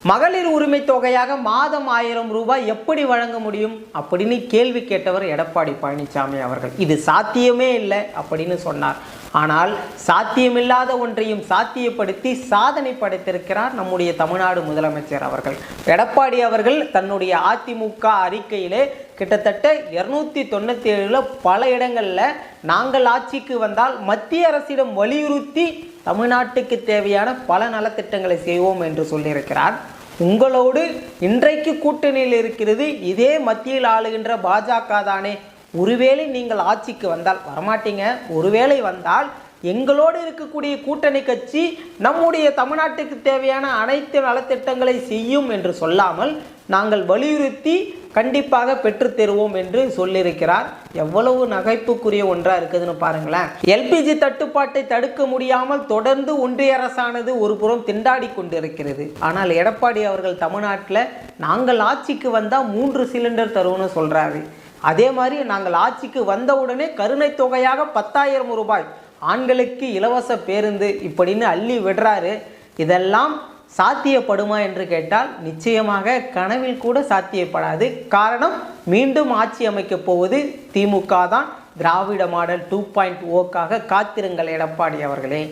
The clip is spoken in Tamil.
மகளிர் உரிமை தொகையாக மாதம் 1000 ரூபாய் எப்படி வழங்க முடியும் அப்படின்னு கேள்வி கேட்டவர் எடப்பாடி பழனிசாமி அவர்கள். இது சாத்தியமே இல்லை அப்படின்னு சொன்னார். ஆனால் சாத்தியமில்லாத ஒன்றையும் சாத்தியப்படுத்தி சாதனை படைத்திருக்கிறார் நம்முடைய தமிழ்நாடு முதலமைச்சர் அவர்கள். எடப்பாடி அவர்கள் தன்னுடைய அதிமுக அறிக்கையிலே கிட்டத்தட்ட 297 பல இடங்களில் நாங்கள் ஆட்சிக்கு வந்தால் மத்திய அரசிடம் வலியுறுத்தி தமிழ்நாட்டுக்கு தேவையான பல நலத்திட்டங்களை செய்வோம் என்று சொல்லியிருக்கிறார். உங்களோடு இன்றைக்கு கூட்டணியில் இருக்கிறது இதே மத்தியில் ஆளுகின்ற பாஜக தானே. ஒருவேளை நீங்கள் ஆட்சிக்கு வந்தால், வரமாட்டீங்க, ஒருவேளை வந்தால் எங்களோடு இருக்கக்கூடிய கூட்டணி கட்சி நம்முடைய தமிழ்நாட்டுக்கு தேவையான அனைத்து நலத்திட்டங்களை செய்யும் என்று சொல்லாமல் நாங்கள் வலியுறுத்தி கண்டிப்பாக பெற்றுத் தருவோம் என்று சொல்லியிருக்கிறார். எவ்வளவு நகைப்புக்குரிய ஒன்றா இருக்குதுன்னு பாருங்களேன். எல்பிஜி தட்டுப்பாட்டை தடுக்க முடியாமல் தொடர்ந்து ஒன்றிய அரசானது ஒரு புறம் திண்டாடி கொண்டிருக்கிறது. ஆனால் எடப்பாடி அவர்கள் தமிழ்நாட்டில் நாங்கள் ஆட்சிக்கு வந்தால் 3 சிலிண்டர் தருவோம்னு சொல்றாரு. அதே மாதிரி நாங்கள் ஆட்சிக்கு வந்தவுடனே கருணை தொகையாக 10,000 ரூபாய், ஆண்களுக்கு இலவச பேருந்து இப்படின்னு அள்ளி விடுறாரு. இதெல்லாம் சாத்தியப்படுமா என்று கேட்டால் நிச்சயமாக கனவில் கூட சாத்தியப்படாது. காரணம், மீண்டும் ஆட்சி அமைக்கப் போவது திமுக தான். திராவிட மாடல் 2.0க்காக காத்திருங்கள் எடப்பாடி அவர்களே.